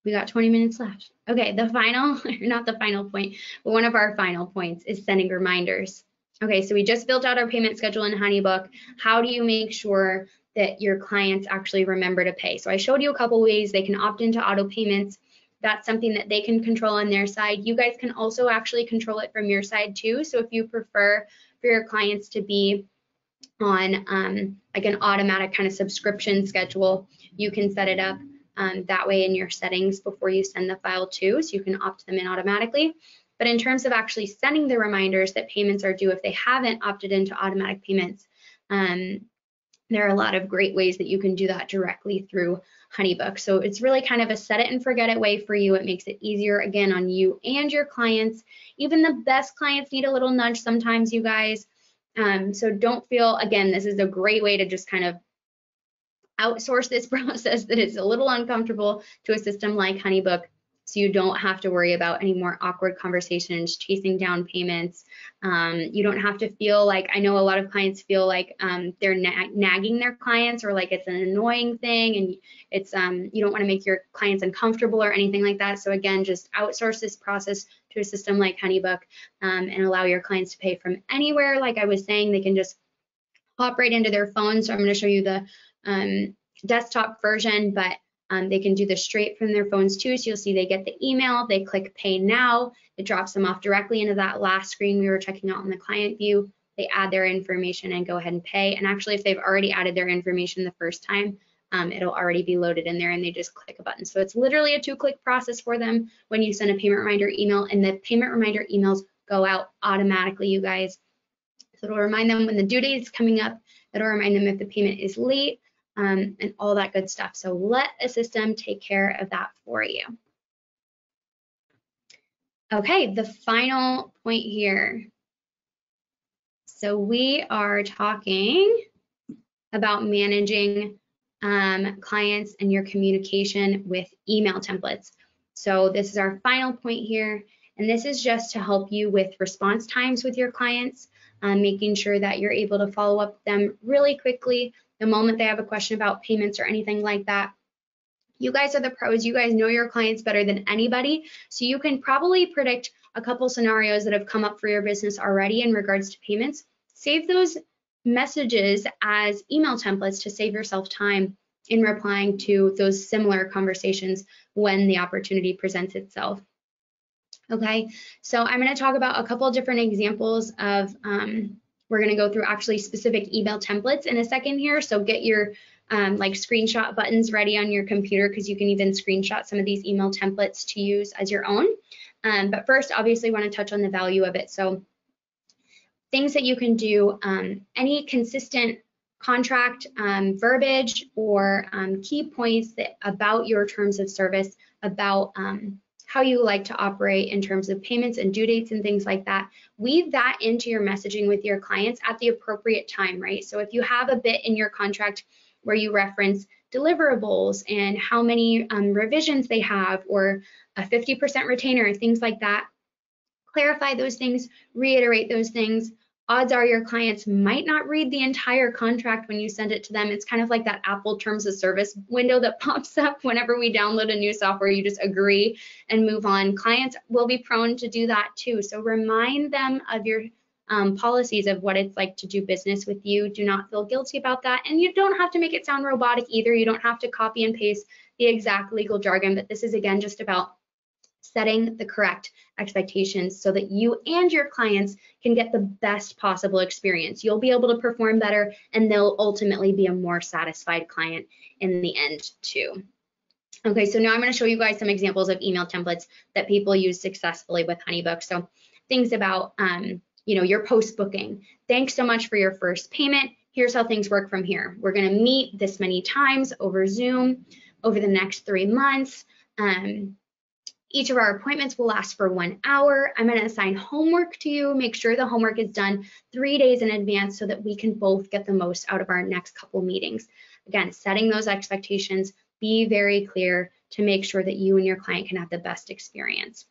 We got 20 minutes left. Okay, the final, not the final point, but one of our final points is sending reminders. Okay, so we just built out our payment schedule in HoneyBook. How do you make sure that your clients actually remember to pay? So I showed you a couple ways. They can opt into auto payments. That's something that they can control on their side. You guys can also actually control it from your side too. So if you prefer for your clients to be on like an automatic kind of subscription schedule, you can set it up that way in your settings before you send the file too, so you can opt them in automatically. But in terms of actually sending the reminders that payments are due if they haven't opted into automatic payments, there are a lot of great ways that you can do that directly through HoneyBook. So it's really kind of a set it and forget it way for you. It makes it easier, again, on you and your clients. Even the best clients need a little nudge sometimes, you guys. So don't feel, again, this is a great way to just kind of outsource this process that is a little uncomfortable to a system like HoneyBook, so you don't have to worry about any more awkward conversations, chasing down payments. You don't have to feel like, I know a lot of clients feel like they're nagging their clients, or like it's an annoying thing, and it's you don't want to make your clients uncomfortable or anything like that. So again, just outsource this process to a system like HoneyBook, and allow your clients to pay from anywhere. Like I was saying, they can just hop right into their phone. So I'm going to show you the desktop version, but they can do this straight from their phones too. So you'll see they get the email, they click pay now, it drops them off directly into that last screen we were checking out in the client view. They add their information and go ahead and pay. And actually, if they've already added their information the first time, it'll already be loaded in there, and they just click a button. So it's literally a 2-click process for them when you send a payment reminder email, and the payment reminder emails go out automatically, you guys. So it'll remind them when the due date is coming up. It'll remind them if the payment is late, and all that good stuff. So let a system take care of that for you. Okay, the final point here. So we are talking about managing clients and your communication with email templates. So this is our final point here, and this is just to help you with response times with your clients, making sure that you're able to follow up with them really quickly the moment they have a question about payments or anything like that. You guys are the pros. You guys know your clients better than anybody, so you can probably predict a couple scenarios that have come up for your business already in regards to payments. Save those messages as email templates to save yourself time in replying to those similar conversations when the opportunity presents itself. Okay, so I'm going to talk about a couple different examples of, we're going to go through actually specific email templates in a second here, so get your like screenshot buttons ready on your computer, because you can even screenshot some of these email templates to use as your own. But first, obviously, want to touch on the value of it. So things that you can do, any consistent contract verbiage or key points that about your terms of service, about how you like to operate in terms of payments and due dates and things like that. Weave that into your messaging with your clients at the appropriate time, right? So if you have a bit in your contract where you reference deliverables and how many revisions they have, or a 50% retainer, things like that, clarify those things, reiterate those things. Odds are your clients might not read the entire contract when you send it to them. It's kind of like that Apple terms of service window that pops up whenever we download a new software. You just agree and move on. Clients will be prone to do that too. So remind them of your policies of what it's like to do business with you. Do not feel guilty about that. And you don't have to make it sound robotic either. You don't have to copy and paste the exact legal jargon, but this is again just about setting the correct expectations so that you and your clients can get the best possible experience. You'll be able to perform better, and they'll ultimately be a more satisfied client in the end too. Okay, so now I'm going to show you guys some examples of email templates that people use successfully with HoneyBook. So things about your post booking. Thanks so much for your first payment. Here's how things work from here. We're going to meet this many times over Zoom over the next 3 months. Each of our appointments will last for 1 hour. I'm going to assign homework to you. Make sure the homework is done 3 days in advance so that we can both get the most out of our next couple meetings. Again, setting those expectations, be very clear to make sure that you and your client can have the best experience.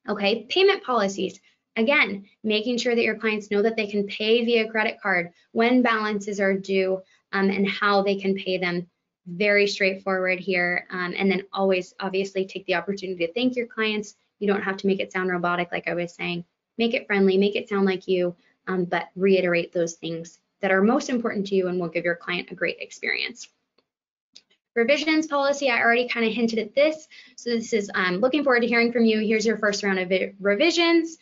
Okay, payment policies. Again, making sure that your clients know that they can pay via credit card, when balances are due, and how they can pay them. Very straightforward here. And then always obviously take the opportunity to thank your clients. You don't have to make it sound robotic, like I was saying. Make it friendly, make it sound like you, but reiterate those things that are most important to you and will give your client a great experience. Revisions policy, I already kind of hinted at this. So this is looking forward to hearing from you. Here's your first round of revisions.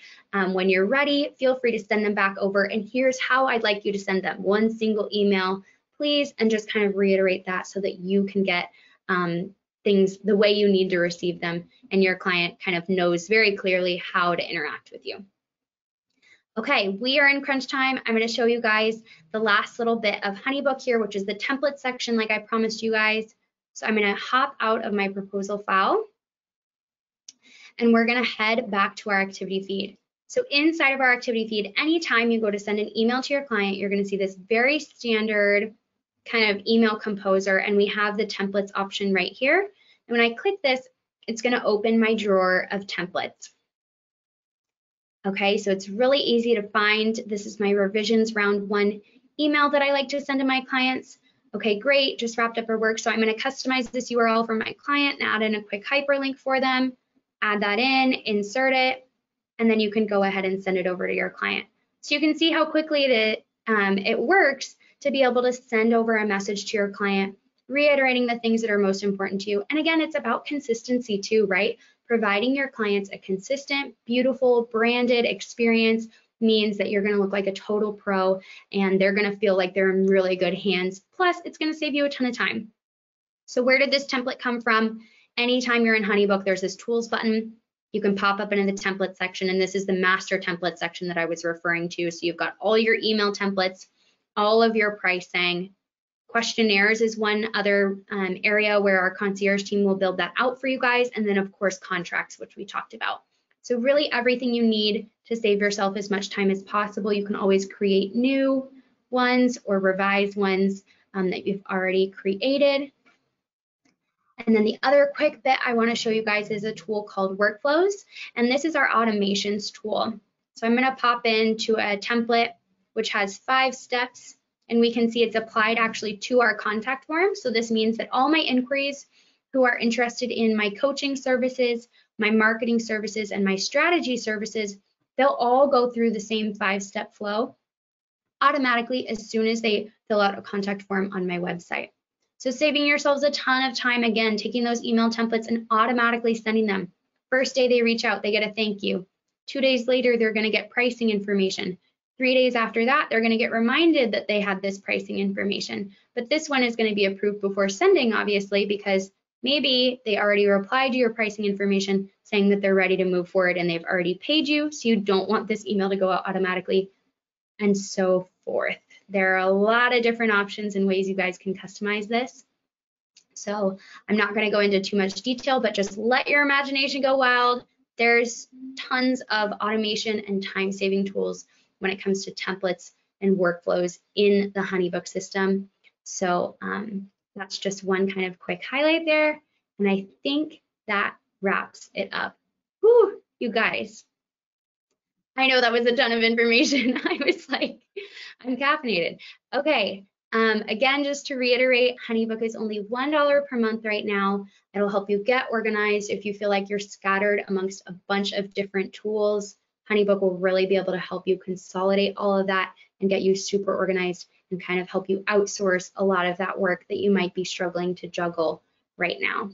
When you're ready, feel free to send them back over. And here's how I'd like you to send them. One single email, please, and just kind of reiterate that so that you can get things the way you need to receive them, and your client kind of knows very clearly how to interact with you. Okay, we are in crunch time. I'm going to show you guys the last little bit of HoneyBook here, which is the template section like I promised you guys. So I'm going to hop out of my proposal file, and we're going to head back to our activity feed. So inside of our activity feed, anytime you go to send an email to your client, you're going to see this very standard kind of email composer, and we have the templates option right here. And when I click this, it's going to open my drawer of templates. Okay, so it's really easy to find. This is my revisions round 1 email that I like to send to my clients. Okay, great, just wrapped up our work. So I'm going to customize this URL for my client and add in a quick hyperlink for them. Add that in, insert it, and then you can go ahead and send it over to your client. So you can see how quickly it works to be able to send over a message to your client, reiterating the things that are most important to you. And again, it's about consistency too, right? Providing your clients a consistent, beautiful, branded experience means that you're going to look like a total pro, and they're going to feel like they're in really good hands. Plus, it's going to save you a ton of time. So where did this template come from? Anytime you're in HoneyBook, there's this tools button. You can pop up into the template section, and this is the master template section that I was referring to. So you've got all your email templates, all of your pricing. Questionnaires is one other area where our concierge team will build that out for you guys. And then of course, contracts, which we talked about. So really everything you need to save yourself as much time as possible. You can always create new ones or revise ones that you've already created. And then the other quick bit I want to show you guys is a tool called Workflows, and this is our automations tool. So I'm going to pop into a template which has 5 steps, and we can see it's applied actually to our contact form. So this means that all my inquiries who are interested in my coaching services, my marketing services, and my strategy services, they'll all go through the same 5-step flow automatically as soon as they fill out a contact form on my website. So saving yourselves a ton of time, again, taking those email templates and automatically sending them. First day they reach out, they get a thank you. 2 days later, they're going to get pricing information. 3 days after that, they're going to get reminded that they had this pricing information. But this one is going to be approved before sending, obviously, because maybe they already replied to your pricing information saying that they're ready to move forward and they've already paid you, so you don't want this email to go out automatically, and so forth. There are a lot of different options and ways you guys can customize this. So I'm not going to go into too much detail, but just let your imagination go wild. There's tons of automation and time-saving tools when it comes to templates and workflows in the HoneyBook system. So that's just one kind of quick highlight there. And I think that wraps it up. Whew, you guys. I know that was a ton of information. I was like, I'm caffeinated. Okay, again, just to reiterate, HoneyBook is only $1 per month right now. It'll help you get organized if you feel like you're scattered amongst a bunch of different tools. HoneyBook will really be able to help you consolidate all of that and get you super organized and kind of help you outsource a lot of that work that you might be struggling to juggle right now.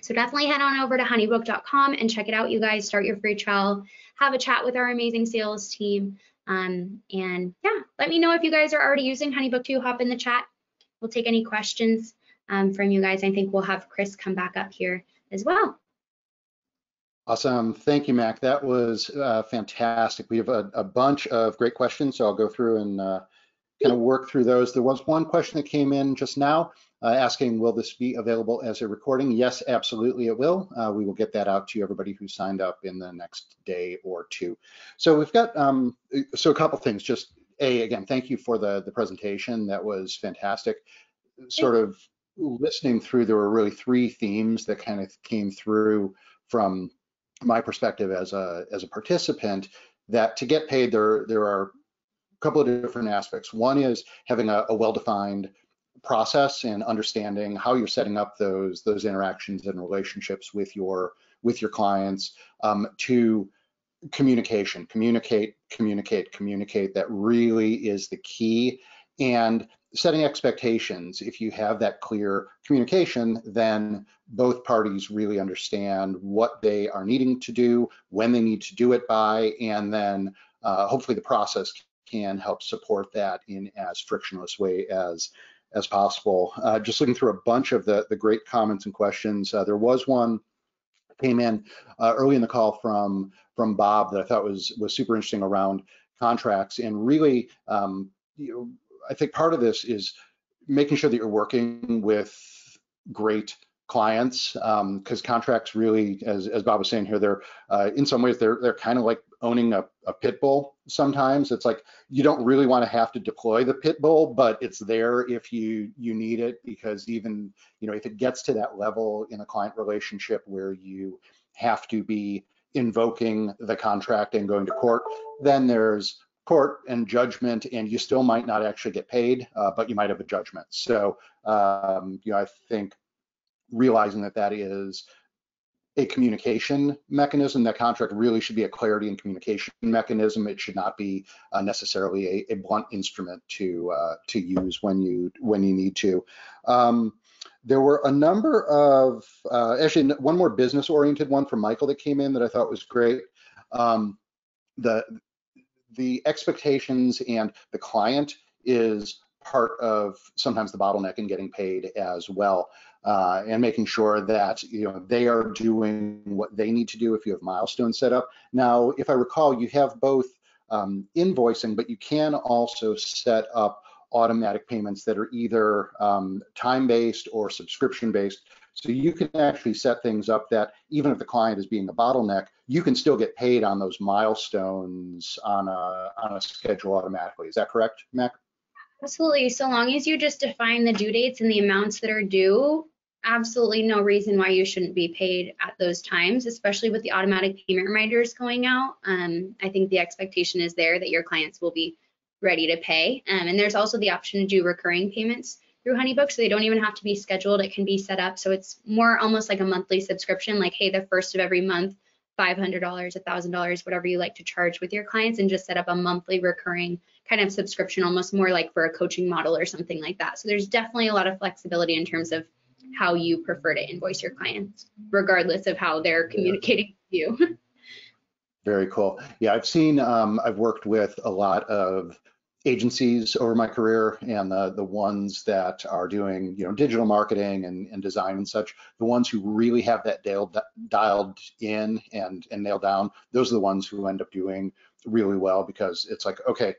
So definitely head on over to honeybook.com and check it out, you guys. Start your free trial, have a chat with our amazing sales team. And yeah, let me know if you guys are already using HoneyBook too. Hop in the chat. We'll take any questions from you guys. I think we'll have Chris come back up here as well. Awesome. Thank you, Mac. That was fantastic. We have a bunch of great questions, so I'll go through and kind of work through those. There was one question that came in just now asking, will this be available as a recording? Yes, absolutely it will. We will get that out to everybody who signed up in the next day or two. So we've got, so a couple things. Just again, thank you for the presentation. That was fantastic. Sort of listening through, there were really 3 themes that kind of came through from my perspective as a participant, that to get paid, there are a couple of different aspects. One is having a well-defined process and understanding how you're setting up those interactions and relationships with your clients. To communication, communicate. That really is the key. And setting expectations. If you have that clear communication, then both parties really understand what they are needing to do, when they need to do it by, and then hopefully the process can help support that in as frictionless way as possible. Just looking through a bunch of the great comments and questions. There was one that came in early in the call from Bob that I thought was super interesting around contracts, and really, I think part of this is making sure that you're working with great clients, because contracts really, as Bob was saying here, they're in some ways they're kind of like owning a pit bull. Sometimes it's like you don't really want to have to deploy the pit bull, but it's there if you need it, because even if it gets to that level in a client relationship where you have to be invoking the contract and going to court, then there's court and judgment, and you still might not actually get paid, but you might have a judgment. So I think realizing that is a communication mechanism. That contract really should be a clarity and communication mechanism. It should not be necessarily a blunt instrument to use when you need to. There were a number of actually one more business oriented one from Michael that came in that I thought was great. The expectations and the client is part of sometimes the bottleneck in getting paid as well, and making sure that they are doing what they need to do if you have milestones set up. Now, if I recall, you have both invoicing, but you can also set up automatic payments that are either time-based or subscription-based. So you can actually set things up that even if the client is being a bottleneck, you can still get paid on those milestones on a schedule automatically. Is that correct, Mac? Absolutely. So long as you just define the due dates and the amounts that are due, absolutely no reason why you shouldn't be paid at those times, especially with the automatic payment reminders going out. I think the expectation is there that your clients will be ready to pay. And there's also the option to do recurring payments through HoneyBook, so they don't even have to be scheduled. It can be set up so it's more almost like a monthly subscription, like, hey, the first of every month, $500, $1,000, whatever you like to charge with your clients, and just set up a monthly recurring kind of subscription, almost more like for a coaching model or something like that. So there's definitely a lot of flexibility in terms of how you prefer to invoice your clients, regardless of how they're communicating with you. Very cool. Yeah, I've worked with a lot of agencies over my career, and the ones that are doing, digital marketing and design and such, the ones who really have that dialed in and nailed down, those are the ones who end up doing really well, because it's like, okay,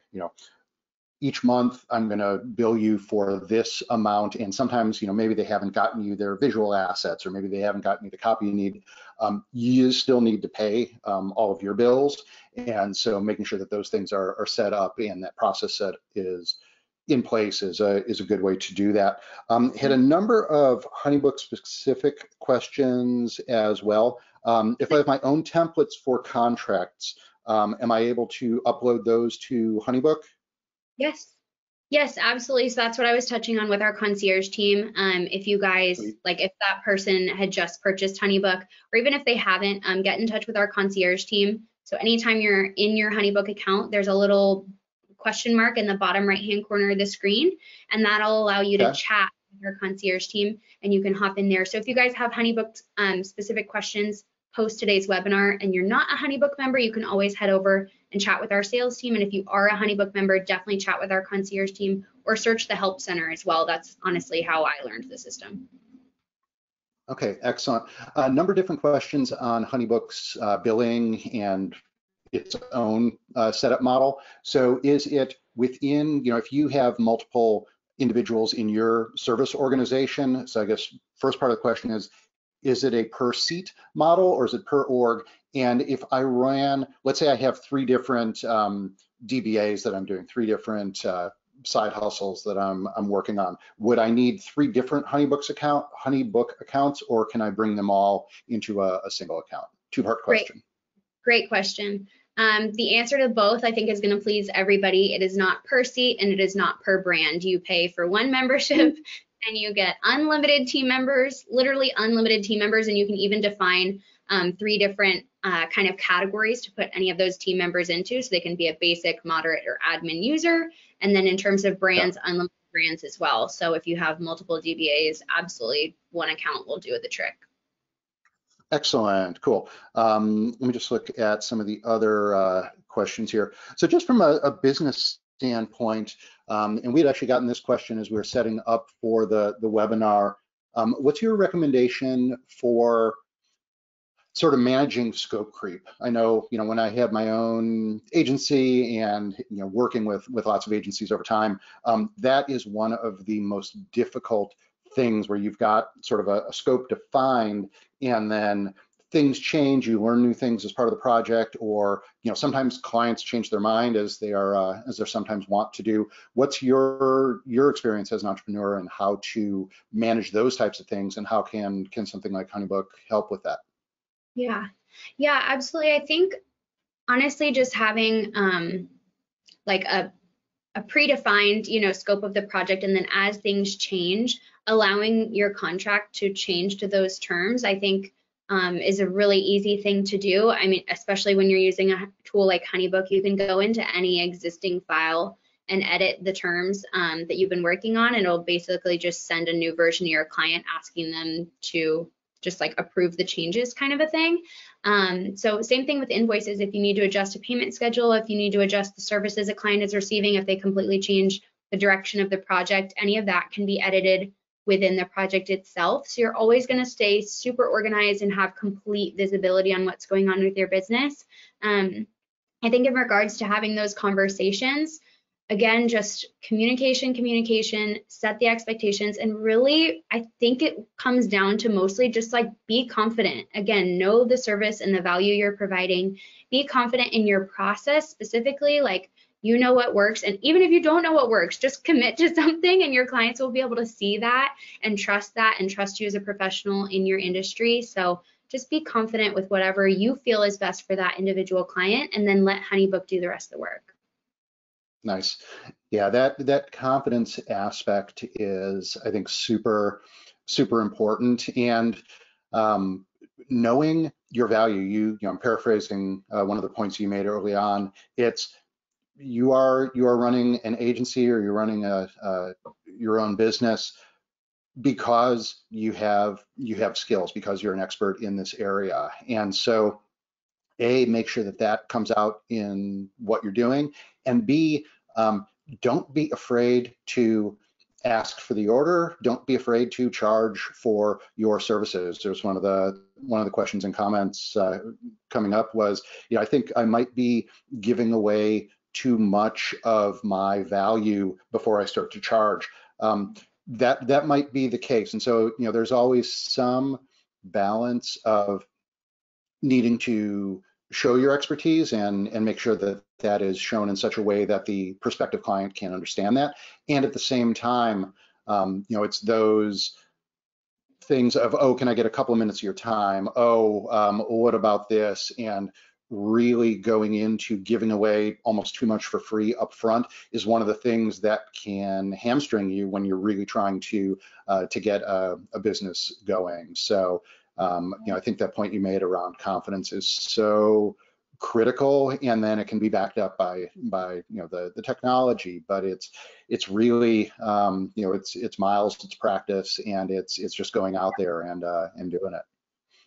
each month I'm going to bill you for this amount, and sometimes maybe they haven't gotten you their visual assets, or maybe they haven't gotten you the copy you need. You still need to pay all of your bills, and so making sure that those things are set up and that process set is in place is a good way to do that. Had a number of HoneyBook specific questions as well. If I have my own templates for contracts, am I able to upload those to HoneyBook? Yes. Yes, absolutely. So that's what I was touching on with our concierge team. If you guys, like if that person had just purchased HoneyBook, or even if they haven't, get in touch with our concierge team. So anytime you're in your HoneyBook account, there's a little question mark in the bottom right-hand corner of the screen, and that'll allow you to chat with our concierge team, and you can hop in there. So if you guys have HoneyBook specific questions post today's webinar and you're not a HoneyBook member, you can always head over and chat with our sales team. And if you are a HoneyBook member, definitely chat with our concierge team or search the help center as well. That's honestly how I learned the system. Okay, excellent. A number of different questions on HoneyBook's billing and its own setup model. So is it within, if you have multiple individuals in your service organization, so I guess first part of the question is it a per seat model or is it per org? And if I ran, let's say I have 3 different DBAs that I'm doing, 3 different side hustles that I'm working on, would I need 3 different HoneyBook accounts, or can I bring them all into a single account? 2-part question. Great question. The answer to both, I think, is going to please everybody. It is not per seat and it is not per brand. You pay for 1 membership and you get unlimited team members, literally unlimited team members, and you can even define 3 different kind of categories to put any of those team members into. So they can be a basic, moderate, or admin user. And then in terms of brands, unlimited brands as well. So if you have multiple DBAs, absolutely 1 account will do the trick. Excellent, cool. Let me just look at some of the other questions here. So just from a business standpoint, and we had actually gotten this question as we were setting up for the webinar, what's your recommendation for sort of managing scope creep? I know, when I had my own agency and, working with lots of agencies over time, that is one of the most difficult things, where you've got sort of a scope defined, and then things change, you learn new things as part of the project, or sometimes clients change their mind as they're sometimes want to do. What's your experience as an entrepreneur, and how to manage those types of things, and how can something like HoneyBook help with that? Yeah, absolutely. I think honestly, just having like a predefined, scope of the project, and then as things change, allowing your contract to change to those terms, I think is a really easy thing to do. I mean, especially when you're using a tool like HoneyBook, you can go into any existing file and edit the terms that you've been working on, and it'll basically just send a new version to your client, asking them to just like approve the changes, kind of a thing. So same thing with invoices. If you need to adjust a payment schedule, if you need to adjust the services a client is receiving, if they completely change the direction of the project, any of that can be edited within the project itself. So you're always going to stay super organized and have complete visibility on what's going on with your business. I think in regards to having those conversations, again, just communication, set the expectations, and really, I think it comes down to mostly just like be confident. Again, know the service and the value you're providing. Be confident in your process specifically, like you know what works. And even if you don't know what works, just commit to something and your clients will be able to see that and trust you as a professional in your industry. So just be confident with whatever you feel is best for that individual client, and then let HoneyBook do the rest of the work. Nice. Yeah, that confidence aspect is, I think, super important. And knowing your value, I'm paraphrasing one of the points you made early on. It's you are running an agency, or you're running your own business because you have skills, because you're an expert in this area. And so A, make sure that comes out in what you're doing, and B, don't be afraid to ask for the order. Don't be afraid to charge for your services. There's one of the questions and comments coming up was, I think I might be giving away too much of my value before I start to charge. That might be the case, and so there's always some balance of needing to show your expertise and make sure that is shown in such a way that the prospective client can understand that. And at the same time, it's those things of, oh, can I get a couple of minutes of your time? Oh, what about this? And really going into giving away almost too much for free up front is one of the things that can hamstring you when you're really trying to get a business going. So I think that point you made around confidence is so critical, and then it can be backed up by the technology, but it's really it's miles, it's practice, and it's just going out there and doing it.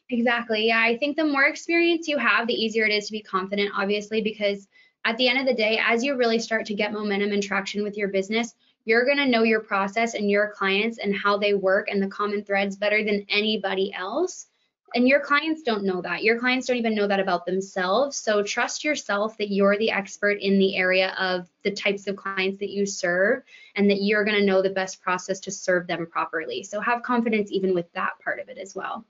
Exactly. Yeah, I think the more experience you have, the easier it is to be confident, obviously, because at the end of the day, as you really start to get momentum and traction with your business, you're going to know your process and your clients and how they work and the common threads better than anybody else. And your clients don't know that. Your clients don't even know that about themselves. So trust yourself that you're the expert in the area of the types of clients that you serve, and that you're going to know the best process to serve them properly. So have confidence even with that part of it as well.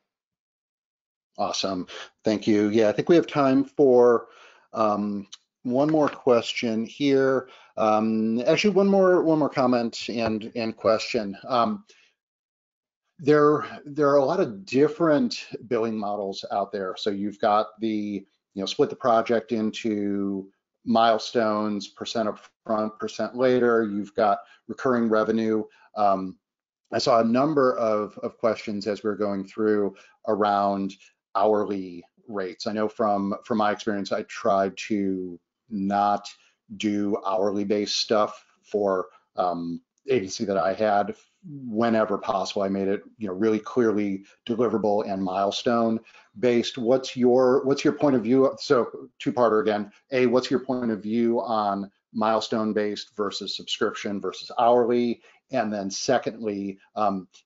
Awesome. Thank you. Yeah, I think we have time for one more question here. Actually, one more comment and question. There are a lot of different billing models out there. So you've got the split the project into milestones, percent upfront, percent later. You've got recurring revenue. I saw a number of questions as we were going through around hourly rates. I know from my experience, I tried to not do hourly based stuff for agency that I had whenever possible. I made it really clearly deliverable and milestone based. What's your point of view? So two-parter again. A, what's your point of view on milestone based versus subscription versus hourly? And then secondly,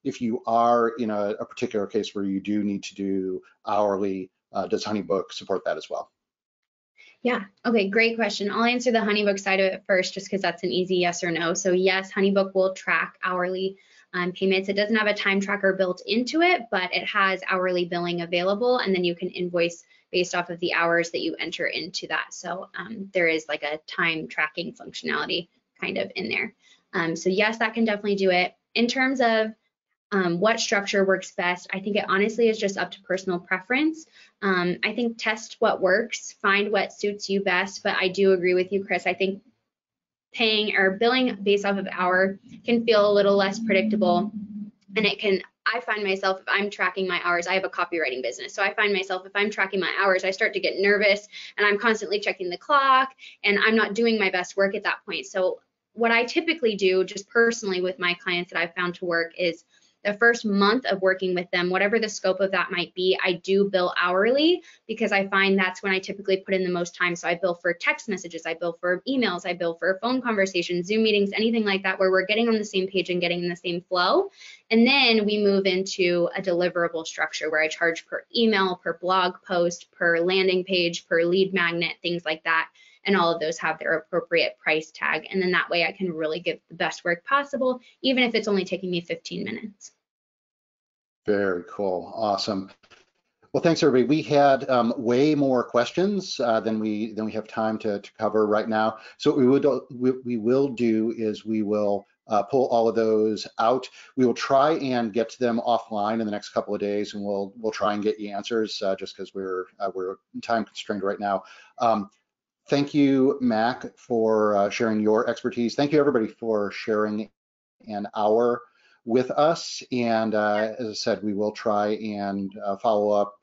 if you are in a particular case where you do need to do hourly, does HoneyBook support that as well? Yeah, okay, great question. I'll answer the HoneyBook side of it first, just because that's an easy yes or no. So yes, HoneyBook will track hourly payments. It doesn't have a time tracker built into it, but it has hourly billing available, and then you can invoice based off of the hours that you enter into that. So there is like a time tracking functionality kind of in there. So yes, that can definitely do it. In terms of what structure works best, I think it honestly is just up to personal preference. I think test what works, find what suits you best, but I do agree with you, Chris. I think paying or billing based off of hour can feel a little less predictable, and I find myself, if I'm tracking my hours, I have a copywriting business. So I find myself, if I'm tracking my hours, I start to get nervous and I'm constantly checking the clock and I'm not doing my best work at that point. So what I typically do just personally with my clients that I've found to work is the first month of working with them, whatever the scope of that might be, I do bill hourly, because I find that's when I typically put in the most time. So I bill for text messages, I bill for emails, I bill for phone conversations, Zoom meetings, anything like that, where we're getting on the same page and getting in the same flow. And then we move into a deliverable structure where I charge per email, per blog post, per landing page, per lead magnet, things like that. and all of those have their appropriate price tag. And then that way I can really give the best work possible, even if it's only taking me 15 minutes. Very cool. Awesome. Well, thanks everybody. We had way more questions than we have time to cover right now. So what we will do is we will pull all of those out. We will try and get to them offline in the next couple of days, and we'll try and get you answers just because we're time constrained right now. Thank you, Mac, for sharing your expertise. Thank you everybody for sharing an hour with us. And as I said, we will try and follow up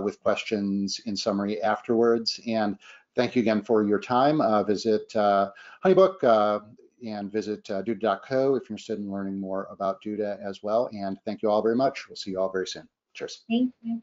with questions in summary afterwards. And thank you again for your time. Visit HoneyBook and visit Duda.co if you're interested in learning more about Duda as well. And thank you all very much. We'll see you all very soon. Cheers. Thank you.